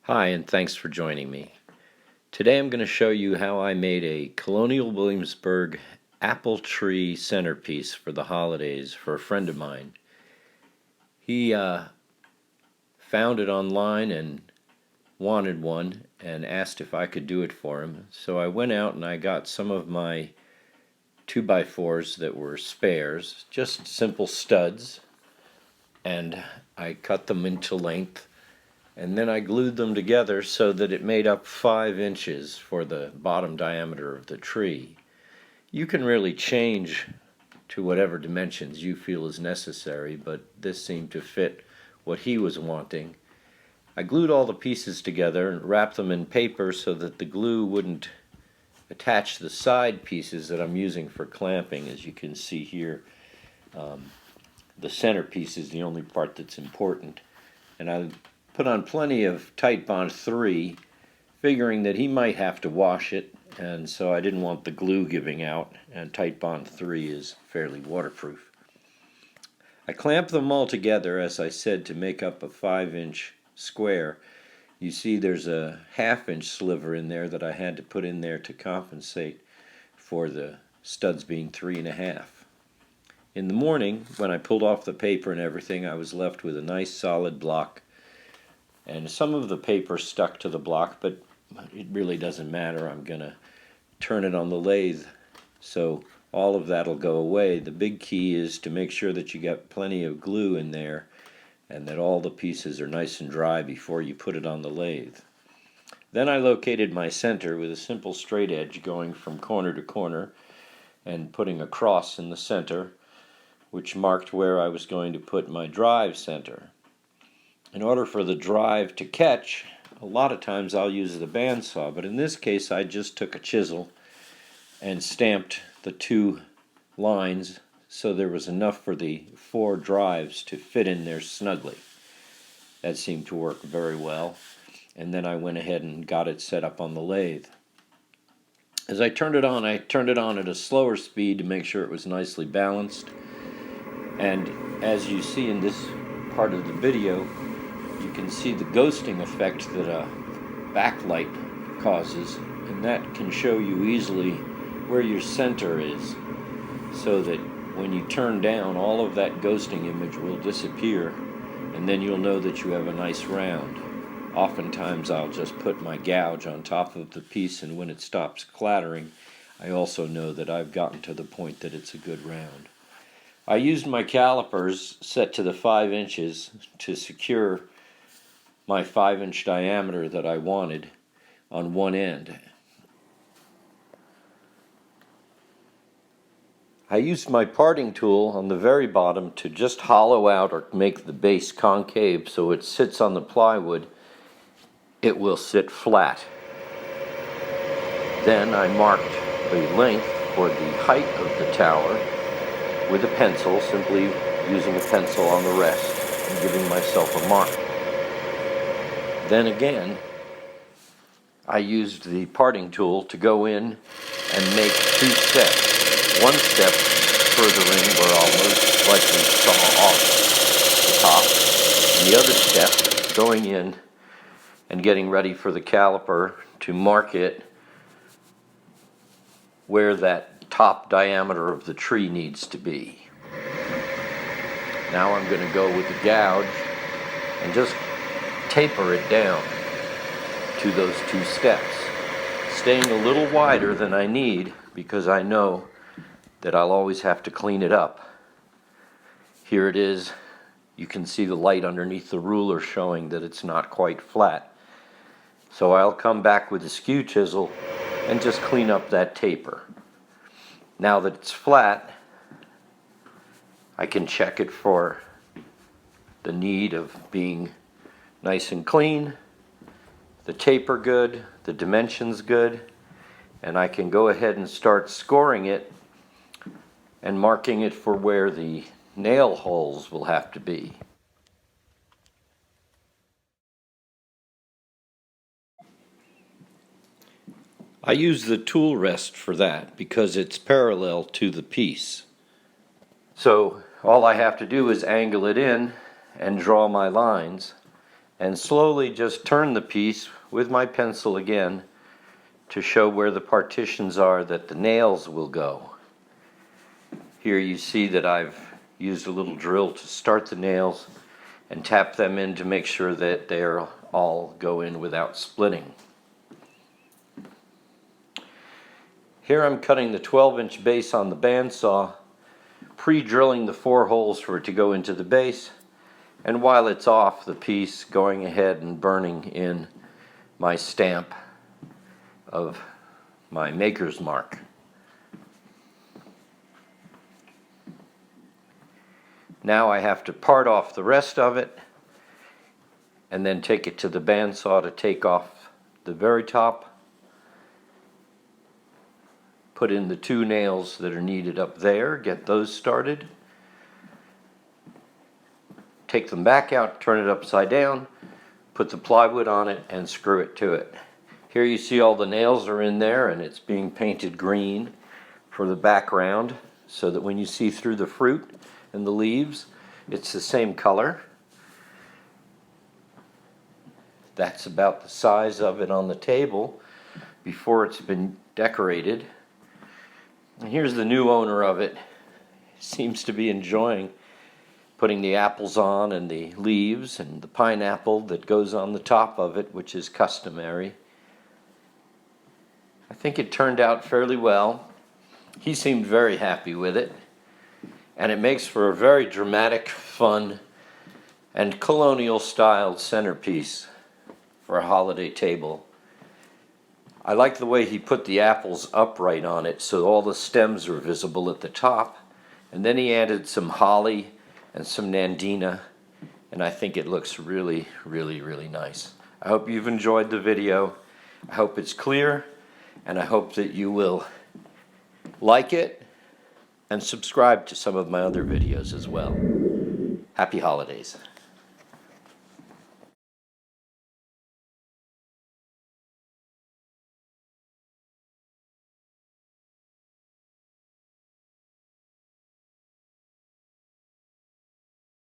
Hi, and thanks for joining me. Today I'm going to show you how I made a Colonial Williamsburg apple tree centerpiece for the holidays for a friend of mine. He found it online and wanted one and asked if I could do it for him. So I went out and I got some of my 2x4s that were spares, just simple studs, and I cut them into length. And then I glued them together so that it made up 5 inches for the bottom diameter of the tree. You can really change to whatever dimensions you feel is necessary, but this seemed to fit what he was wanting. I glued all the pieces together and wrapped them in paper so that the glue wouldn't attach the side pieces that I'm using for clamping. As you can see here, the centerpiece is the only part that's important. And I put on plenty of Titebond 3, figuring that he might have to wash it, and so I didn't want the glue giving out, and Titebond 3 is fairly waterproof. I clamped them all together, as I said, to make up a 5-inch square. You see there's a 1/2-inch sliver in there that I had to put in there to compensate for the studs being 3.5. In the morning, when I pulled off the paper and everything, I was left with a nice solid block. And some of the paper stuck to the block, but it really doesn't matter. I'm going to turn it on the lathe, so all of that will go away. The big key is to make sure that you got plenty of glue in there and that all the pieces are nice and dry before you put it on the lathe. Then I located my center with a simple straight edge going from corner to corner and putting a cross in the center, which marked where I was going to put my drive center. In order for the drive to catch, a lot of times I'll use the bandsaw, but in this case I just took a chisel and stamped the 2 lines so there was enough for the 4 drives to fit in there snugly. That seemed to work very well, and then I went ahead and got it set up on the lathe. As I turned it on at a slower speed to make sure it was nicely balanced, and as you see in this part of the video, you can see the ghosting effect that a backlight causes, and that can show you easily where your center is, so that when you turn down, all of that ghosting image will disappear, and then you'll know that you have a nice round. Oftentimes I'll just put my gouge on top of the piece, and when it stops clattering, I also know that I've gotten to the point that it's a good round. I used my calipers set to the 5 inches to secure my 5-inch diameter that I wanted on one end. I used my parting tool on the very bottom to just hollow out or make the base concave so it sits on the plywood. It will sit flat. Then I marked the length for the height of the tower with a pencil, simply using a pencil on the rest and giving myself a mark. Then again, I used the parting tool to go in and make 2 steps. One step further in where I'll most likely saw off the top, and the other step going in and getting ready for the caliper to mark it where that top diameter of the tree needs to be. Now I'm going to go with the gouge and just taper it down to those 2 steps, staying a little wider than I need because I know that I'll always have to clean it up. Here it is. You can see the light underneath the ruler showing that it's not quite flat. So I'll come back with a skew chisel and just clean up that taper. Now that it's flat, I can check it for the need of being nice and clean, the taper good, the dimensions good, and I can go ahead and start scoring it and marking it for where the nail holes will have to be. I use the tool rest for that because it's parallel to the piece. So all I have to do is angle it in and draw my lines, and slowly just turn the piece with my pencil again to show where the partitions are that the nails will go. Here you see that I've used a little drill to start the nails and tap them in to make sure that they're all go in without splitting. Here I'm cutting the 12-inch base on the bandsaw, pre-drilling the 4 holes for it to go into the base, and while it's off the piece, going ahead and burning in my stamp of my maker's mark. Now I have to part off the rest of it and then take it to the bandsaw to take off the very top, put in the 2 nails that are needed up there, get those started, take them back out, turn it upside down, put the plywood on it and screw it to it. Here you see all the nails are in there and it's being painted green for the background so that when you see through the fruit and the leaves, it's the same color. That's about the size of it on the table before it's been decorated. And here's the new owner of it. Seems to be enjoying putting the apples on and the leaves and the pineapple that goes on the top of it, which is customary. I think it turned out fairly well. He seemed very happy with it. And it makes for a very dramatic, fun, and colonial-styled centerpiece for a holiday table. I like the way he put the apples upright on it so all the stems are visible at the top. And then he added some holly and some Nandina, and I think it looks really, really, really nice. I hope you've enjoyed the video. I hope it's clear, and I hope that you will like it and subscribe to some of my other videos as well. Happy holidays.